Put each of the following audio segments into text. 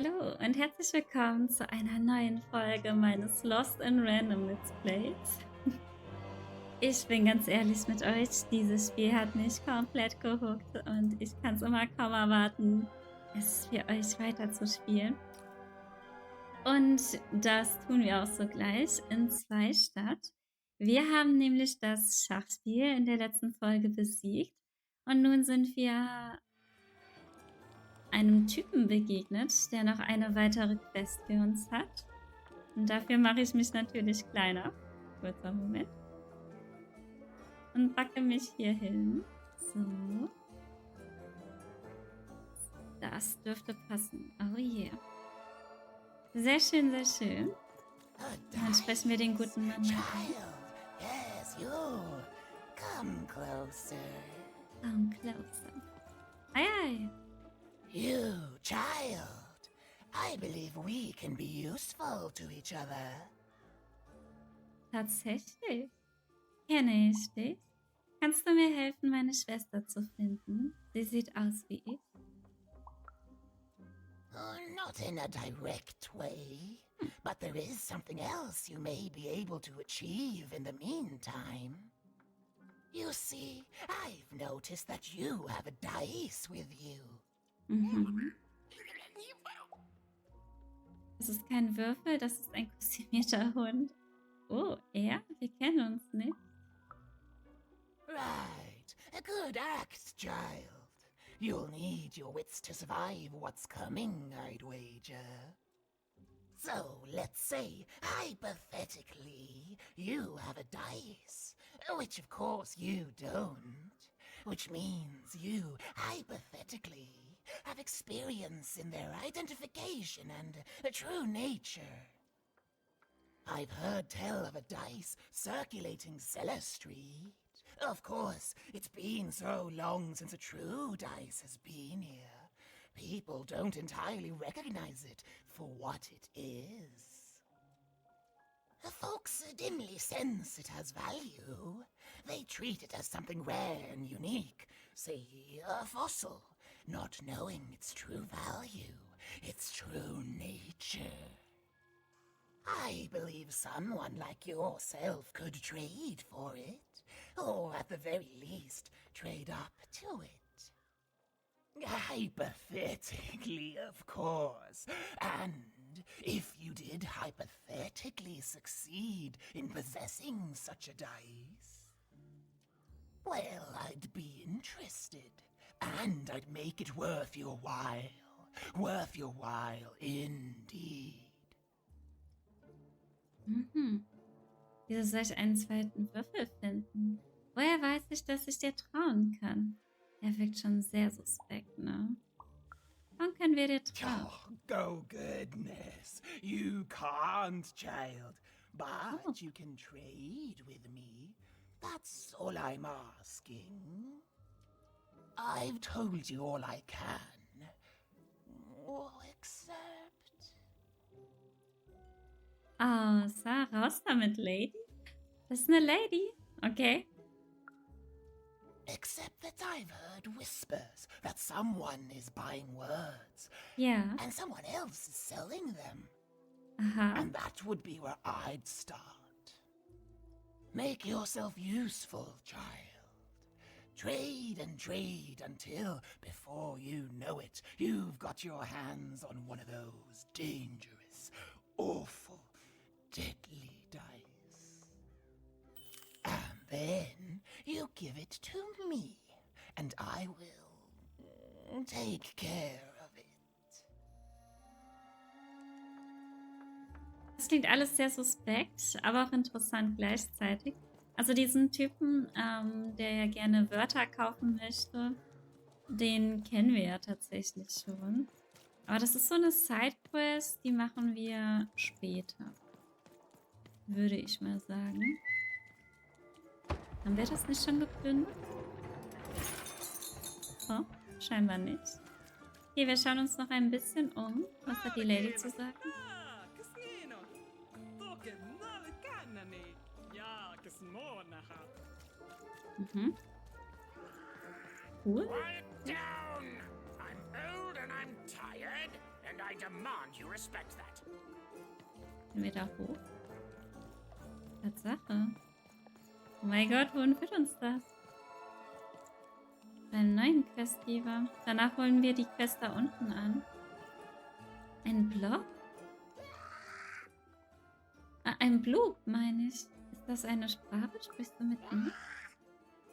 Hallo und herzlich willkommen zu einer neuen Folge meines Lost in Random Let's Plays. Ich bin ganz ehrlich mit euch, dieses Spiel hat mich komplett gehuckt und ich kann es immer kaum erwarten, es für euch weiterzuspielen. Und das tun wir auch sogleich in 2 statt. Wir haben nämlich das Schachspiel in der letzten Folge besiegt und nun sind wir einem Typen begegnet, der noch eine weitere Quest für uns hat. Und dafür mache ich mich natürlich kleiner. Kurzer Moment. Und packe mich hier hin. So. Das dürfte passen. Oh yeah. Sehr schön, sehr schön. Dann sprechen wir den guten Mann mal an. Yes, you. Come closer. Come closer. Ei, ei. You, child. I believe we can be useful to each other. Tatsächlich. Kenne ich dich? Kannst du mir helfen, meine Schwester zu finden? Sie sieht aus wie ich. Not in a direct way, but there is something else you may be able to achieve in the meantime. You see, I've noticed that you have a dice with you. Mhm. Das ist kein Würfel, das ist ein kostümierter Hund. Oh, er? Wir kennen uns nicht. Right. A good act, child. You'll need your wits to survive what's coming, I'd wager. So, let's say, hypothetically, you have a dice, which of course you don't, which means you, hypothetically, have experience in their identification and true nature. I've heard tell of a dice circulating Cellar Street. Of course, it's been so long since a true dice has been here. People don't entirely recognize it for what it is. Folks dimly sense it has value. They treat it as something rare and unique, say a fossil, not knowing its true value, its true nature. I believe someone like yourself could trade for it, or at the very least, trade up to it. Hypothetically, of course. And if you did hypothetically succeed in possessing such a dice, well, I'd be interested, and I'd make it worth your while. Worth your while indeed. Mhm. Wieso soll ich einen zweiten Würfel finden? Woher weiß ich, dass ich dir trauen kann? Er wirkt schon sehr suspekt, ne? Wann können wir dir trauen? Oh, goodness. You can't, child. But Oh. you can trade with me. That's all I'm asking. I've told you all I can. Except... Oh, Sarah, raus damit, Lady. Das ist eine Lady. Okay. Except that I've heard whispers that someone is buying words. Ja. And someone else is selling them. Aha. And that would be where I'd start. Make yourself useful, child. Trade and trade until, before you know it, you've got your hands on one of those dangerous, awful, deadly dice. And then you give it to me, and I will take care of it. Das klingt alles sehr suspekt, aber auch interessant gleichzeitig. Also diesen Typen, der ja gerne Wörter kaufen möchte, den kennen wir ja tatsächlich schon. Aber das ist so eine Sidequest, die machen wir später. Würde ich mal sagen. Haben wir das nicht schon geplündert? Oh, scheinbar nicht. Okay, wir schauen uns noch ein bisschen um. Was hat die Lady zu sagen? Mhm. Cool. Quiet down! I'm old and I'm tired, and I demand you respect that. Können wir da hoch? Tatsache. Oh mein Gott, wohin führt uns das? Einen neuen Questgeber. Danach holen wir die Quest da unten an. Ein Block? Ah, ein Blub, meine ich. Ist das eine Sprache? Sprichst du mit ihm?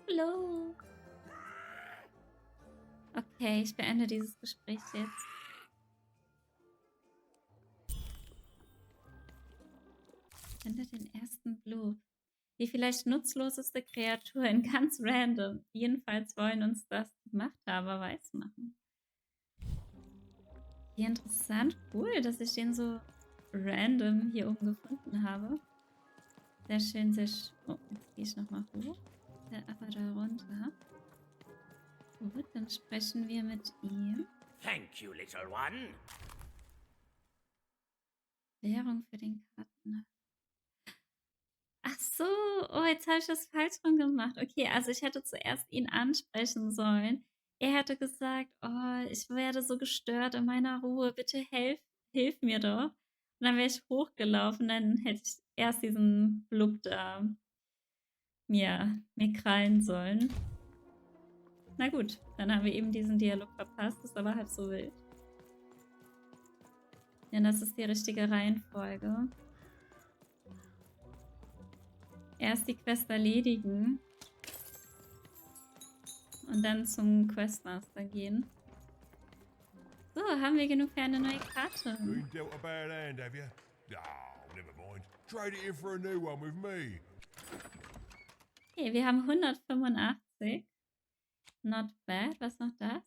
Hallo. Okay, ich beende dieses Gespräch jetzt. Finde den ersten Blub. Die vielleicht nutzloseste Kreatur in ganz random. Jedenfalls wollen uns das die Machthaber weismachen. Ja, interessant. Cool, dass ich den so random hier oben gefunden habe. Sehr schön, sehr schön. Oh, jetzt gehe ich nochmal hoch. Aber da runter. Gut, dann sprechen wir mit ihm. Thank you, little one. Währung für den Karten. Ach so, oh, jetzt habe ich das falsch rum gemacht. Okay, also ich hätte zuerst ihn ansprechen sollen. Er hätte gesagt, oh, ich werde so gestört in meiner Ruhe, bitte hilf mir doch. Und dann wäre ich hochgelaufen, dann hätte ich erst diesen Blub da mir krallen sollen. Na gut, dann haben wir eben diesen Dialog verpasst, ist aber halb so wild. Denn das ist die richtige Reihenfolge. Erst die Quest erledigen und dann zum Questmaster gehen. So, haben wir genug für eine neue Karte. Dealt a bad hand, have you? Oh, never mind. Trade it in for a new one with me. Okay, wir haben 185. Not bad. Was noch das?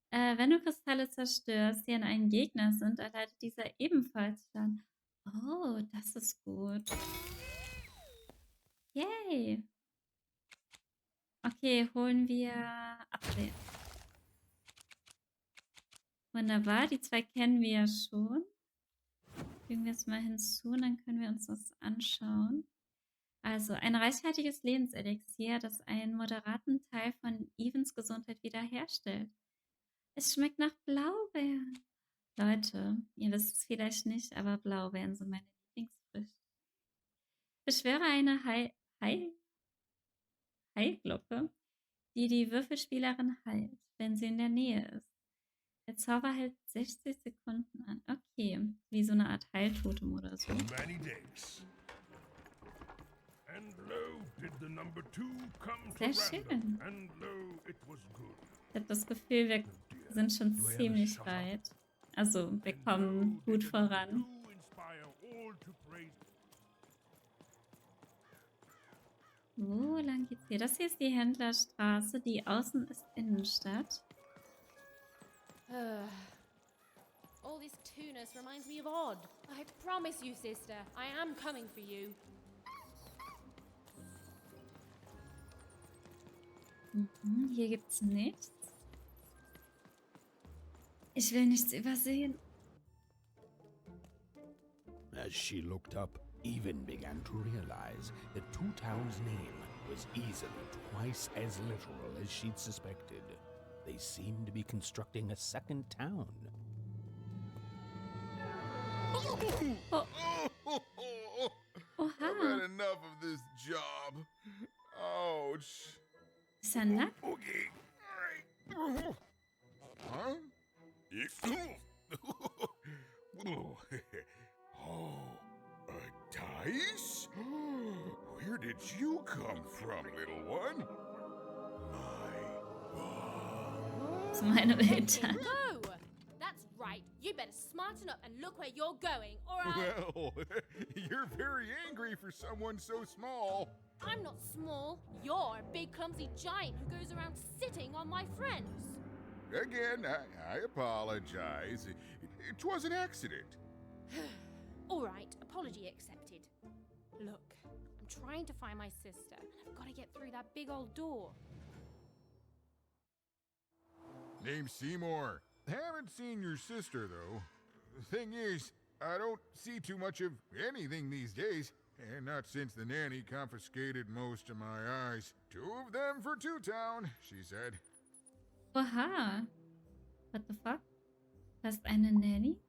Wenn du Kristalle zerstörst, die an einen Gegner sind, erleidet dieser ebenfalls Schaden. Oh, das ist gut. Yay. Okay, holen wir Abwehr. Wunderbar, die zwei kennen wir ja schon. Fügen wir es mal hinzu und dann können wir uns das anschauen. Also, ein reichhaltiges Lebenselixier, das einen moderaten Teil von Evans Gesundheit wiederherstellt. Es schmeckt nach Blaubeeren. Leute, ihr wisst es vielleicht nicht, aber Blaubeeren sind meine Lieblingsfrüchte. Beschwöre eine Heilglocke, die die Würfelspielerin heilt, wenn sie in der Nähe ist. Der Zauber hält 60 Sekunden an. Okay, wie so eine Art Heiltotem oder so. Sehr schön. Ich habe das Gefühl, wir sind schon ziemlich weit. Also, wir kommen gut voran. Wo lang geht's hier? Das hier ist die Händlerstraße, die außen ist Innenstadt. All this tunus reminds me of Odd. I promise you, sister, I am coming for you. Hier gibt's nichts. Ich will nichts übersehen. As she looked up, Even began to realize that Two Town's name was easily twice as literal as she'd suspected. They seemed to be constructing a second town. Oh. I've had enough of this job. Ouch. Ist er nackt? Okay. Huh? Oh, a dice? Where did you come from, little one? Das ist meine Eltern. No! That's right. You better smarten up and look where you're going, or I'll... Well, you're very angry for someone so small. I'm not small. You're a big clumsy giant who goes around sitting on my friends. Again, I apologize. It was an accident. All right, apology accepted. Look, I'm trying to find my sister. I've got to get through that big old door. Name's Seymour. Haven't seen your sister, though. Thing is, I don't see too much of anything these days. And not since the nanny confiscated most of my eyes. 2 of them for Two Town, she said. Oha. What the fuck? Was, eine Nanny?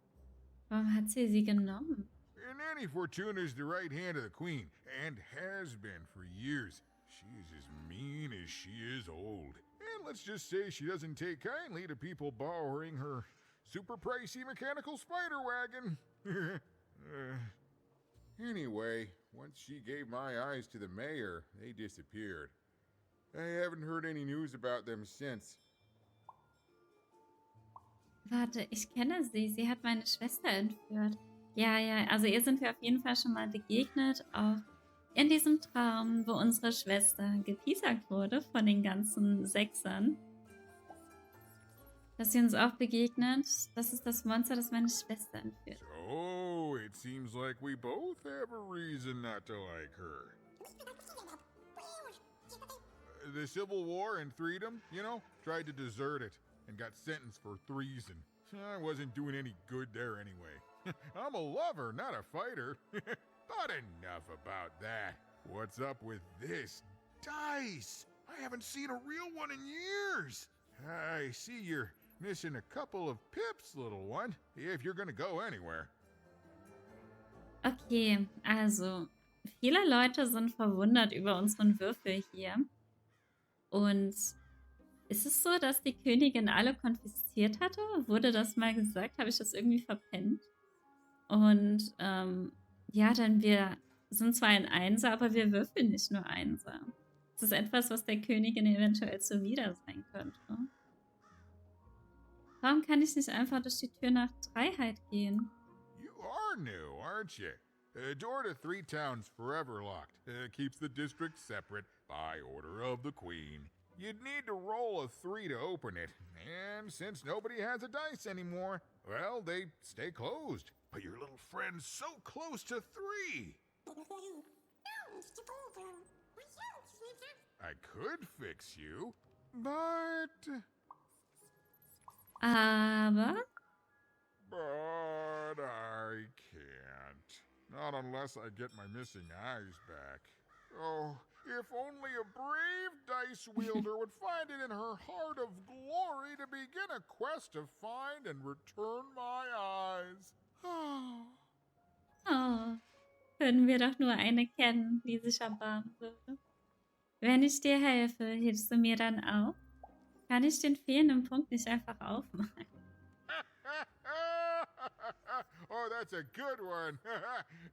Warum hat sie genommen? Nanny Fortuna is the right hand of the queen, and has been for years. She is as mean as she is old. And let's just say she doesn't take kindly to people borrowing her super pricey mechanical spider wagon. Anyway, once she gave my eyes to the mayor, they disappeared. I haven't heard any news about them since. Warte, ich kenne sie. Sie hat meine Schwester entführt. Ja, ja, also ihr sind wir auf jeden Fall schon mal begegnet, auch in diesem Traum, wo unsere Schwester gepiesackt wurde von den ganzen Sechsern. Dass sie uns auch begegnet, das ist das Monster, das meine Schwester entführt. So, it seems like we both have a reason not to like her. The Civil War and freedom, you know, tried to desert it and got sentenced for treason. I wasn't doing any good there anyway. I'm a lover, not a fighter. But enough about that. What's up with this dice? I haven't seen a real one in years. I see you're missing a couple of pips, little one, if you're gonna go anywhere. Okay, also viele Leute sind verwundert über unseren Würfel hier. Und ist es so, dass die Königin alle konfisziert hatte? Wurde das mal gesagt? Habe ich das irgendwie verpennt? Und ja, dann wir sind zwar ein Einser, aber wir würfeln nicht nur Einser. Das ist etwas, was der Königin eventuell zuwider sein könnte. Warum kann ich nicht einfach durch die Tür nach Freiheit gehen? You are new, aren't you? Door to 3 towns forever locked. Keeps the district separate by order of the queen. You'd need to roll a 3 to open it, and since nobody has a dice anymore, well, they stay closed. But your little friend's so close to 3. I could fix you, but... Aber But I can't. Not unless I get my missing eyes back. Oh, if only a brave dice wielder would find it in her heart of glory to begin a quest to find and return my eyes. oh, würden wir doch nur eine kennen, die sich erbarmen würde. Wenn ich dir helfe, hilfst du mir dann auch? Kann ich den fehlenden Punkt nicht einfach aufmachen? Oh, that's a good one.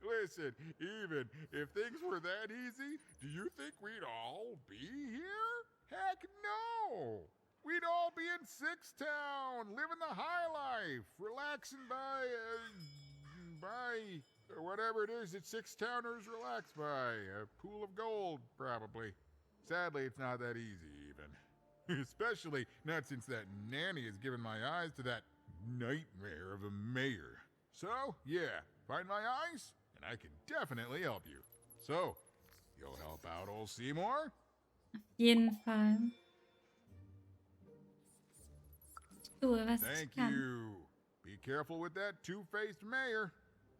Listen, even if things were that easy, do you think we'd all be here? Heck no! We'd all be in Six Town, living the high life, relaxing by whatever it is that Six Towners relax by. A pool of gold, probably. Sadly, it's not that easy, even. Especially not since that nanny has given my eyes to that nightmare of a mayor. So, yeah, find my eyes, and I can definitely help you. So, you'll help out old Seymour? Auf jeden Fall. Ich tue, was ich Thank kann. you. Be careful with that two-faced mayor.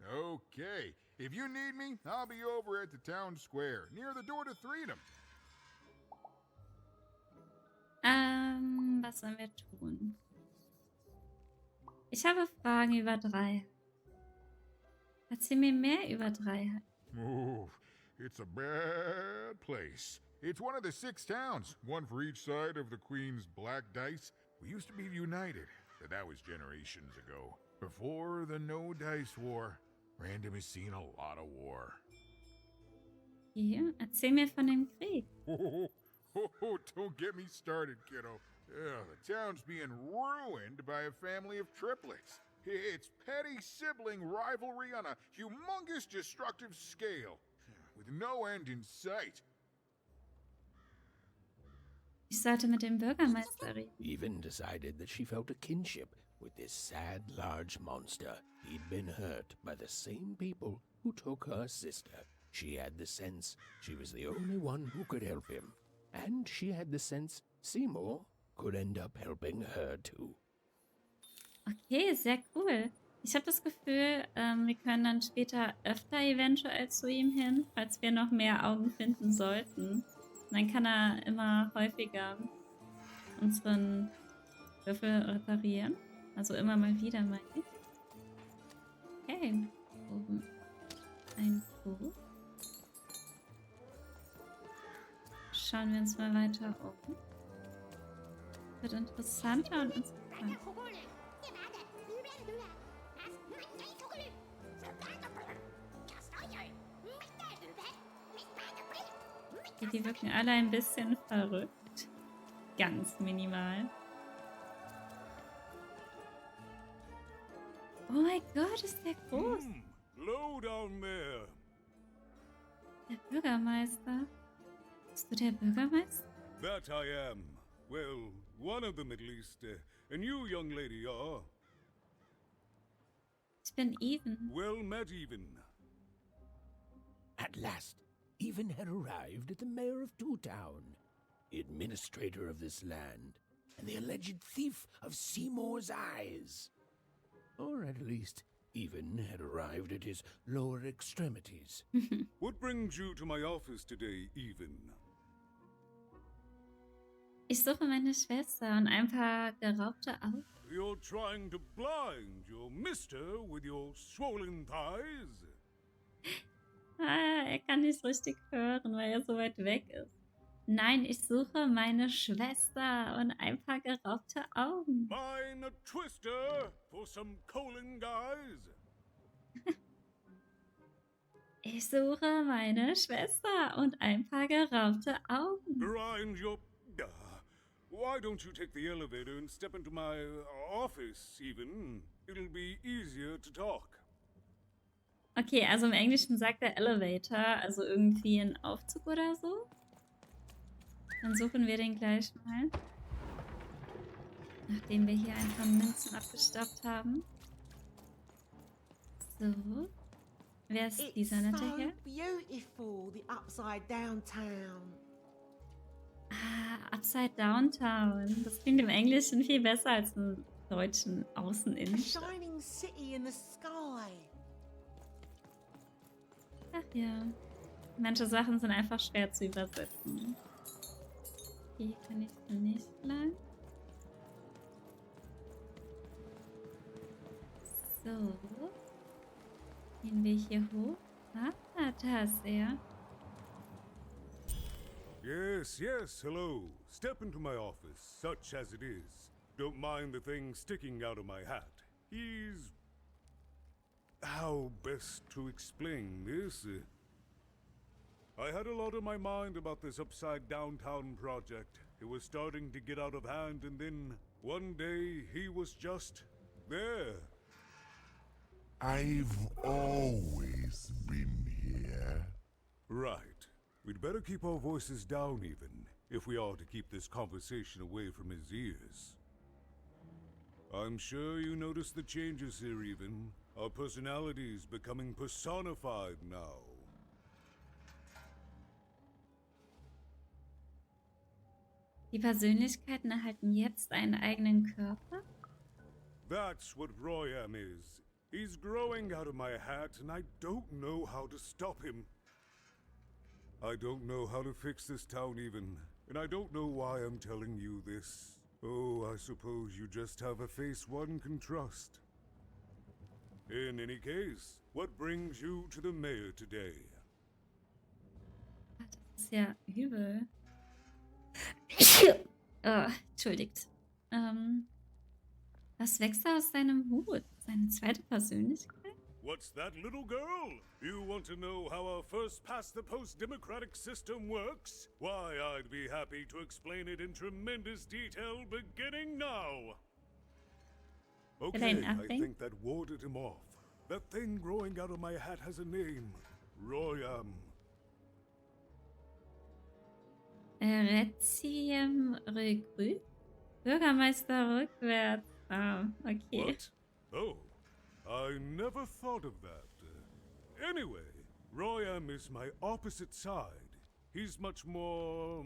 Okay, if you need me, I'll be over at the town square, near the door to freedom. Was sollen wir tun? Ich habe Fragen über Dreiheit. Erzähl mir mehr über Dreiheit. Oh, it's a bad place. It's one of the 6 towns, one for each side of the Queen's black dice. We used to be united, but that was generations ago. Before the No Dice War, Random has seen a lot of war. Hier, erzähl mir von dem Krieg. Don't get me started, kiddo. The town's being ruined by a family of triplets. It's petty sibling rivalry on a humongous destructive scale, with no end in sight. Ich sollte mit dem Bürgermeister reden. Even decided that she felt a kinship with this sad, large monster. He'd been hurt by the same people who took her sister. She had the sense she was the only one who could help him. And she had the sense Seymour could end up helping her too. Okay, sehr cool. Ich habe das Gefühl, wir können dann später öfter eventuell zu ihm hin, falls wir noch mehr Augen finden sollten. Und dann kann er immer häufiger unseren Würfel reparieren. Also immer mal wieder, meine ich. Okay. Oben ein Buch. Schauen wir uns mal weiter um. Wird interessanter und interessanter. Die wirken alle ein bisschen verrückt. Ganz minimal. Oh mein Gott, ist der groß. Low down there. Der Bürgermeister. Bist du der Bürgermeister? That I am. Well, one of them at least. And you, young lady, are? Ich bin Even. Well met, Even. At last, Even had arrived at the mayor of Two Town, the administrator of this land, and the alleged thief of Seymour's eyes. Or at least, Even had arrived at his lower extremities. What brings you to my office today, Even? Ich suche meine Schwester und ein paar geraubte Augen. You're trying to blind your mister with your swollen thighs? Ah, er kann nicht richtig hören, weil er so weit weg ist. Nein, ich suche meine Schwester und ein paar geraubte Augen. Mine a twister for some colon guys? Ich suche meine Schwester und ein paar geraubte Augen. Grind your... why don't you take the elevator and step into my office, Even? It'll be easier to talk. Okay, also im Englischen sagt er Elevator, also irgendwie ein Aufzug oder so. Dann suchen wir den gleich mal. Nachdem wir hier ein paar Münzen abgestaubt haben. So. Wer ist dieser nette so hier? beautiful, the upside down town. Ah, Upside Downtown. Das klingt im Englischen viel besser als im deutschen A Außeninnenstadt. shining city in the sky. Ach ja. Manche Sachen sind einfach schwer zu übersetzen. Hier kann ich nicht lang. So. Gehen wir hier hoch. Ah, da ist er. Yes, yes, hello. Step into my office, such as it is. Don't mind the thing sticking out of my hat. He's... how best to explain this? I had a lot on my mind about this upside downtown project. It was starting to get out of hand, and then one day he was just there. I've always been here. Right. We'd better keep our voices down, Even, if we are to keep this conversation away from his ears. I'm sure you noticed the changes here, Even. Our personalities becoming personified now. Die Persönlichkeiten erhalten jetzt einen eigenen Körper. That's what Royam is. He's growing out of my hat, and I don't know how to stop him. I don't know how to fix this town, Even, and I don't know why I'm telling you this. Oh, I suppose you just have a face one can trust. In any case, what brings you to the mayor today? Ah, das ist ja übel. Oh, entschuldigt. Was wächst da aus seinem Hut? Seine zweite Persönlichkeit? What's that, little girl? You want to know how our first-past-the-post democratic system works? Why, I'd be happy to explain it in tremendous detail beginning now. Okay, I think that warded him off. That thing growing out of my hat has a name. Royam. Retiem Regrü? Bürgermeister rückwärts. Ah, okay. What? Oh, I never thought of that. Anyway, Royam is my opposite side. He's much more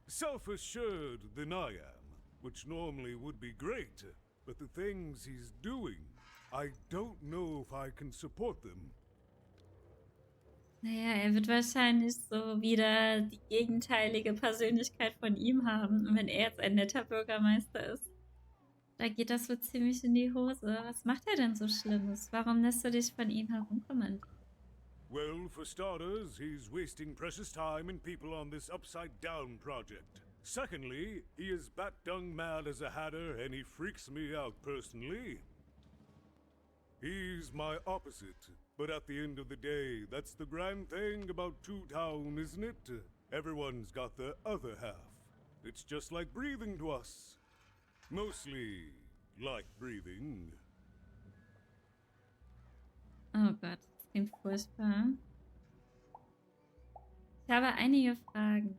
self-assured than I am, which normally would be great. But the things he's doing, I don't know if I can support them. Naja, er wird wahrscheinlich so wieder die gegenteilige Persönlichkeit von ihm haben, wenn er jetzt ein netter Bürgermeister ist. da geht das so ziemlich in die Hose. Was macht er denn so Schlimmes? Warum lässt du dich von ihm herumkommandieren? Well, for starters, he's wasting precious time and people on this upside-down project. Secondly, he is bat-dung mad as a hatter, and he freaks me out personally. He's my opposite, but at the end of the day, that's the grand thing about Two Town, isn't it? Everyone's got the other half. It's just like breathing to us. Mostly like breathing. Oh Gott, das klingt furchtbar. Ich habe einige Fragen.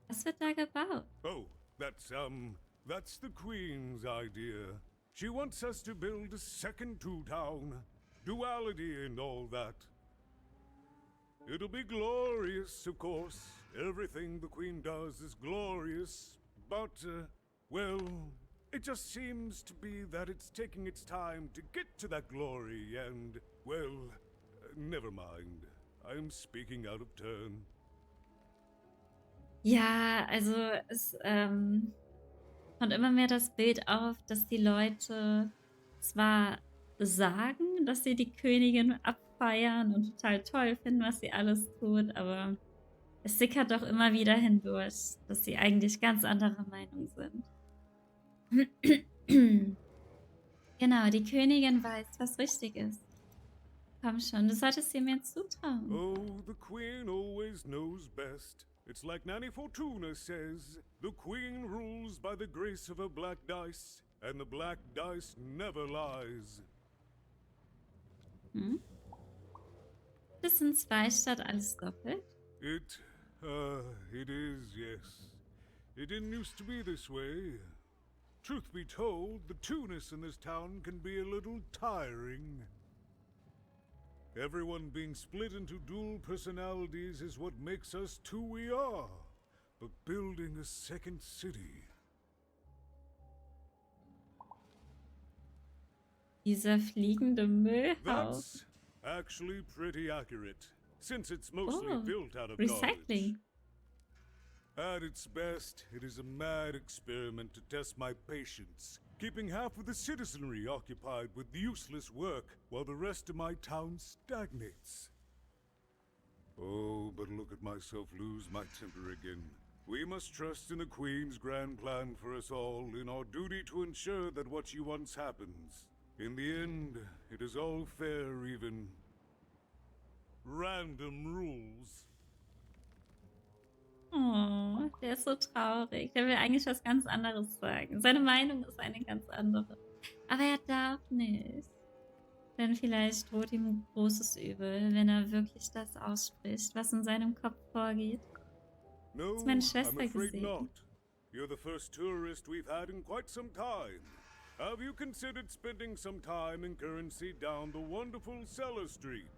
Was wird da gebaut? Oh, that's the Queen's idea. She wants us to build a second Two Town. Duality and all that. It'll be glorious, of course. Everything the Queen does is glorious. But, well, it just seems to be that it's taking its time to get to that glory and, well, never mind. I'm speaking out of turn. Ja, also es kommt immer mehr das Bild auf, dass die Leute zwar sagen, dass sie die Königin abfeiern und total toll finden, was sie alles tut, aber es sickert doch immer wieder hindurch, dass sie eigentlich ganz anderer Meinung sind. Genau, die Königin weiß, was richtig ist. Komm schon, du solltest sie mir zutrauen. Oh, the Queen always knows best. It's like Nanny Fortuna says, the Queen rules by the grace of her black dice, and the black dice never lies. Hm? Das sind zwei statt alles doppelt. It is, yes. It didn't used to be this way. Truth be told, the two-ness in this town can be a little tiring. Everyone being split into dual personalities is what makes us who we are. But building a second city... Dieser fliegende Müllhaufen. That's actually pretty accurate, since it's mostly built out of recycling. garbage. At its best, it is a mad experiment to test my patience, keeping half of the citizenry occupied with useless work while the rest of my town stagnates. Oh, but look at myself lose my temper again. We must trust in the Queen's grand plan for us all, in our duty to ensure that what she wants happens. In the end, it is all fair, even random rules. Oh, der ist so traurig. Der will eigentlich was ganz anderes sagen. Seine Meinung ist eine ganz andere. Aber er darf nicht. Denn vielleicht droht ihm ein großes Übel, wenn er wirklich das ausspricht, was in seinem Kopf vorgeht. No, Ist meine I'm Schwester afraid gesehen. not. You're the first tourist we've had in quite some time. Have you considered spending some time in currency down the wonderful Cellar Street?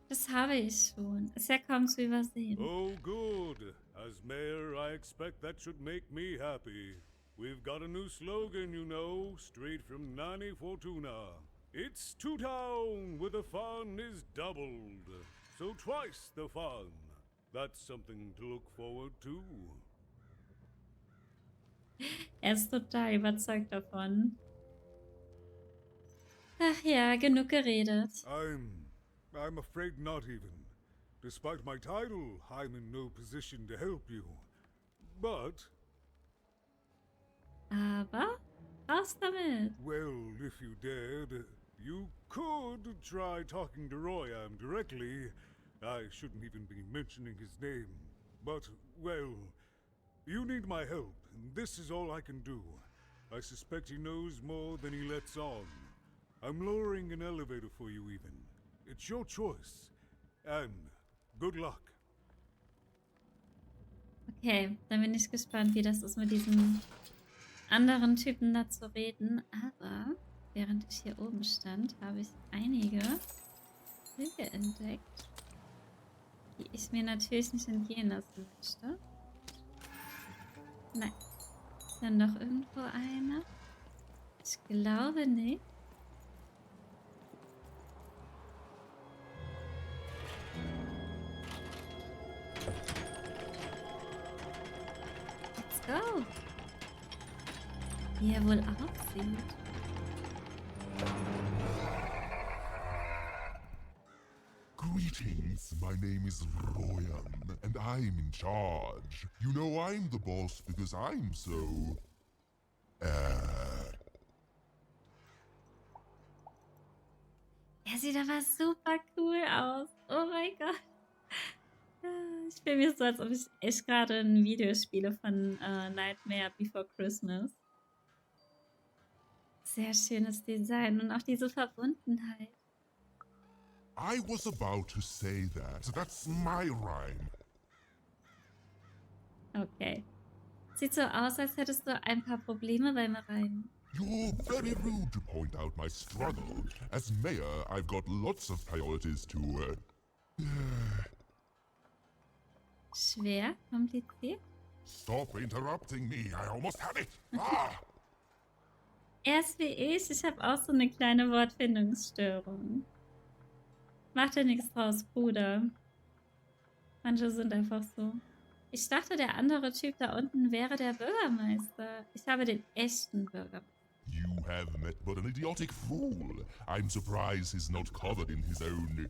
Das habe ich schon. Ist ja kaum zu übersehen. Oh, good. As mayor, I expect that should make me happy. We've got a new slogan, you know, straight from Nanny Fortuna. It's Two Town, where the fun is doubled. So twice the fun. That's something to look forward to. Er ist total überzeugt davon. Ach ja, genug geredet. I'm afraid not even. Despite my title, I'm in no position to help you. But, Aber, raus damit. well, if you dared, you could try talking to Royam directly. I shouldn't even be mentioning his name. But, well, you need my help, and this is all I can do. I suspect he knows more than he lets on. I'm lowering an elevator for you even. It's your choice. And good luck. Okay, dann bin ich gespannt, wie das ist mit diesem anderen Typen da zu reden. Aber während ich hier oben stand, habe ich einige Wege entdeckt, die ich mir natürlich nicht entgehen lassen möchte. Nein. Ist dann noch irgendwo einer? Ich glaube nicht. Let's go. aussieht. Greetings, my name is Royan, and I'm in charge. You know I'm the boss because I'm so... Er sieht aber super cool aus. Oh mein Gott. Ich fühle mich so, als ob ich echt gerade ein Video spiele von Nightmare Before Christmas. Sehr schönes Design und auch diese Verbundenheit. I was about to say that. That's my rhyme. Okay. Sieht so aus, als hättest du ein paar Probleme beim Reimen. You're very rude to point out my struggle. As mayor, I've got lots of priorities to... Schwer? Kompliziert? Stop interrupting me. I almost had it. Ah! Erst wie ich habe auch so eine kleine Wortfindungsstörung. Mach dir nichts draus, Bruder. Manche sind einfach so. Ich dachte, der andere Typ da unten wäre der Bürgermeister. Ich habe den echten Bürgermeister. You have met but an idiotic fool. I'm surprised he's not covered in his own...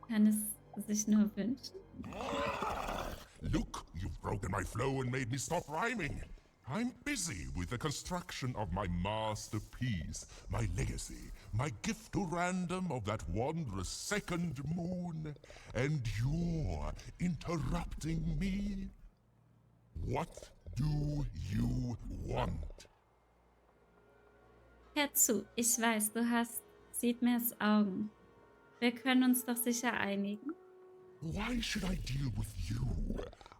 Kann es sich nur wünschen? Look, you've broken my flow and made me stop rhyming. I'm busy with the construction of my masterpiece, my legacy, my gift to random of that wondrous second moon, and you're interrupting me? What do you want? Hör zu, ich weiß, du hast Sidmers Augen. Wir können uns doch sicher einigen. Why should I deal with you?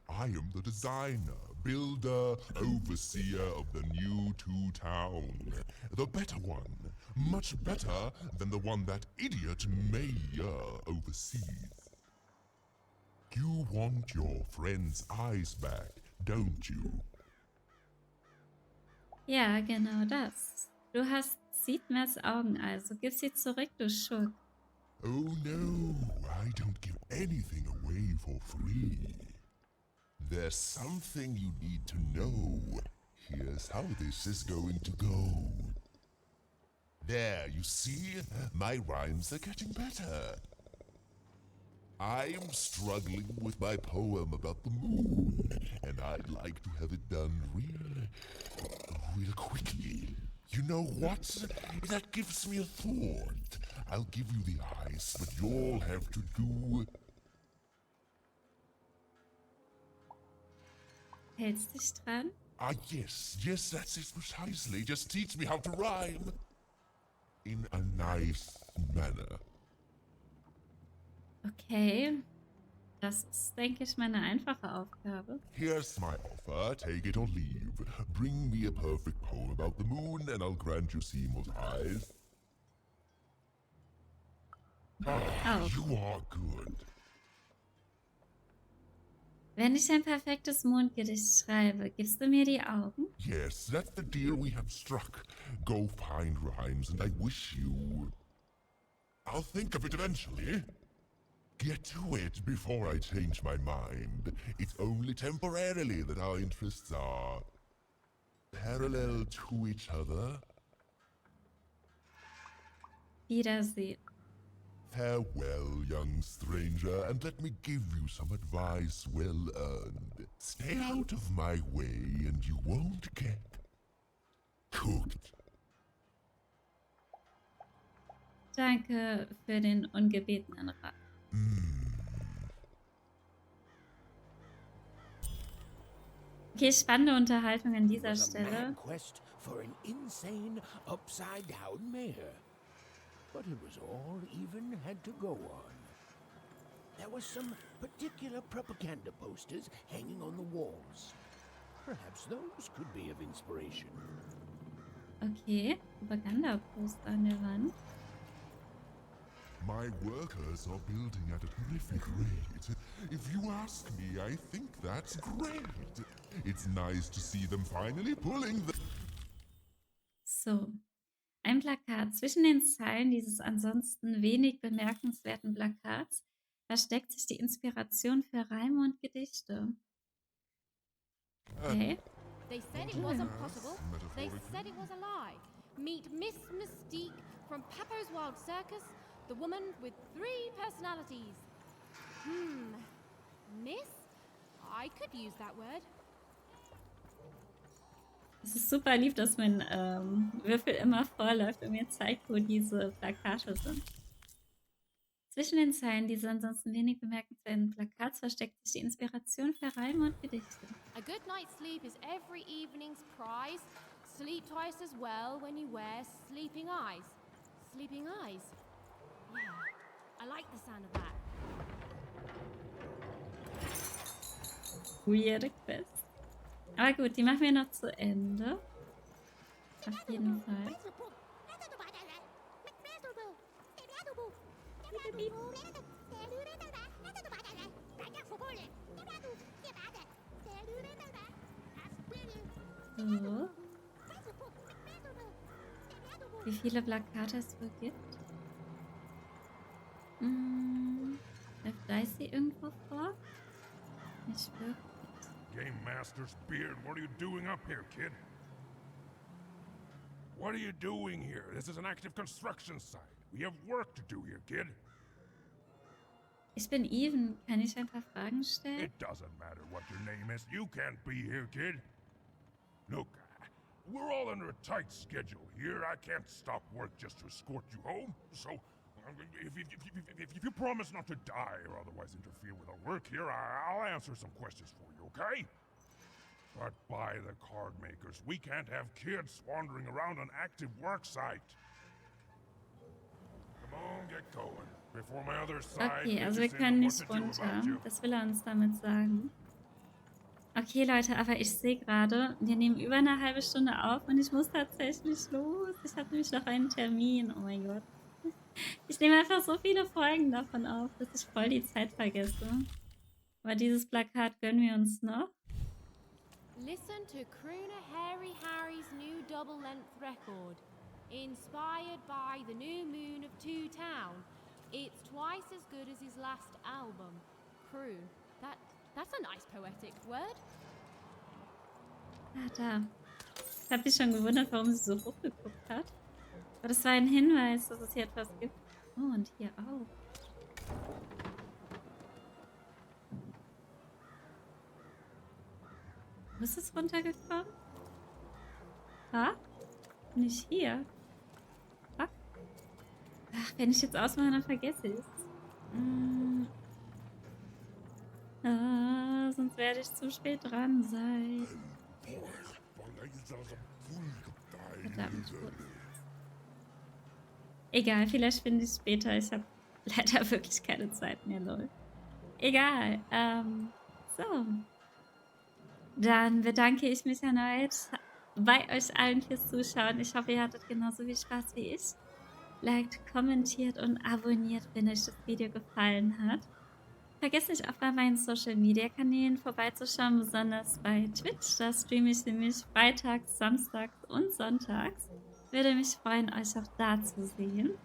I am the designer, builder, overseer of the new two-town. The better one. Much better than the one that idiot mayor oversees. You want your friend's eyes back, don't you? Ja, genau das. Du hast Sidmers Augen, also gib sie zurück, du Schurk. Oh no, I don't give anything away for free. There's something you need to know. Here's how this is going to go. There, you see? My rhymes are getting better. I'm struggling with my poem about the moon, and I'd like to have it done real quickly. You know what? That gives me a thought. I'll give you the eyes, but you'll have to do... Hältst dich dran? Ah, yes, that's it precisely. Just teach me how to rhyme. In a nice manner. Okay. Das ist, denke ich, meine einfache Aufgabe. Here's my offer, take it or leave. Bring me a perfect poem about the moon, and I'll grant you Seymour's eyes. Oh. You are good. Wenn ich ein perfektes Mondgedicht schreibe, gibst du mir die Augen? Yes, that's the deal we have struck. Go find rhymes, and I wish you... I'll think of it eventually. Get to it before I change my mind. It's only temporarily that our interests are parallel to each other. Wiedersehen. Farewell, young stranger, and let me give you some advice well earned. Stay out of my way and you won't get cooked. Danke für den ungebetenen Rat. Okay, spannende Unterhaltung an dieser Was a Stelle. mad quest for an insane, upside-down mayor. But it was all even had to go on. There were some particular propaganda posters hanging on the walls. Perhaps those could be of inspiration. Okay, Propagandaposter an der Wand. My workers are building at a terrific rate. If you ask me, I think that's great. It's nice to see them finally pulling the... So, ein Plakat. Zwischen den Zeilen dieses ansonsten wenig bemerkenswerten Plakats versteckt sich die Inspiration für Reime und Gedichte. Okay. They said it wasn't possible. They said it was a lie. Meet Miss Mystique from Papo's Wild Circus, the woman with 3 personalities. Miss? I could use that word. Es ist super lieb, dass mein Würfel immer vorläuft und mir zeigt, wo diese Plakate sind. Zwischen den Zeilen dieser ansonsten wenig bemerkenswerten Plakats versteckt sich die Inspiration für Reime und Gedichte. A good night's sleep is every evening's prize. Sleep twice as well when you wear sleeping eyes. Sleeping eyes? Yeah, I like the sound of that. Weirde Quest. Aber gut, die machen wir noch zu Ende. Auf jeden Fall. So. Wie viele Plakate es wohl gibt? Läuft Dicey irgendwo vor? Nicht wirklich. Game Master's beard, what are you doing up here, kid? What are you doing here? This is an active construction site. We have work to do here, kid. Ich bin Even. Kann ich ein paar Fragen stellen? It doesn't matter what your name is. You can't be here, kid. Look, we're all under a tight schedule here. I can't stop work just to escort you home. So, if you promise not to die or otherwise interfere with our work here, I'll answer some questions for you, okay? But by the card makers, we can't have kids wandering around an active work site. Come on, get going. Before my other side Okay, also wir pitches in können on nicht what to do runter. about you. Das will er uns damit sagen. Okay, Leute, aber ich sehe gerade, wir nehmen über eine halbe Stunde auf und ich muss tatsächlich los. Ich habe nämlich noch einen Termin. Oh mein Gott. Ich nehme einfach so viele Folgen davon auf, dass ich voll die Zeit vergesse. Aber dieses Plakat gönnen wir uns noch. Listen to crooner Hairy Harry's new double-length record. Inspired by the new moon of Two Town. It's twice as good as his last album. Croon. That's a nice poetic word. Ah, da. Ich habe mich schon gewundert, warum sie so hochgeguckt hat. Aber das war ein Hinweis, dass es hier etwas gibt. Oh, und hier auch. Wo ist es runtergekommen? Ha? Nicht hier. Fuck. Ach, wenn ich jetzt ausmache, dann vergesse ich es. Sonst werde ich zu spät dran sein. Verdammt. Egal, vielleicht finde ich es später. Ich habe leider wirklich keine Zeit mehr, lol. Egal. So. Dann bedanke ich mich erneut bei euch allen fürs Zuschauen. Ich hoffe, ihr hattet genauso viel Spaß wie ich. Liked, kommentiert und abonniert, wenn euch das Video gefallen hat. Vergesst nicht auch bei meinen Social Media Kanälen vorbeizuschauen, besonders bei Twitch. Da streame ich nämlich freitags, samstags und sonntags. Würde mich freuen, euch auch da zu sehen.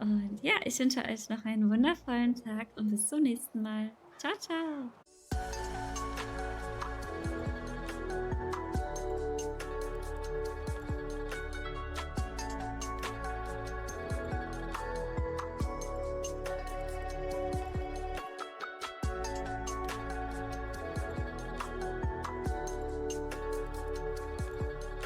Und ja, ich wünsche euch noch einen wundervollen Tag und bis zum nächsten Mal. Ciao, ciao!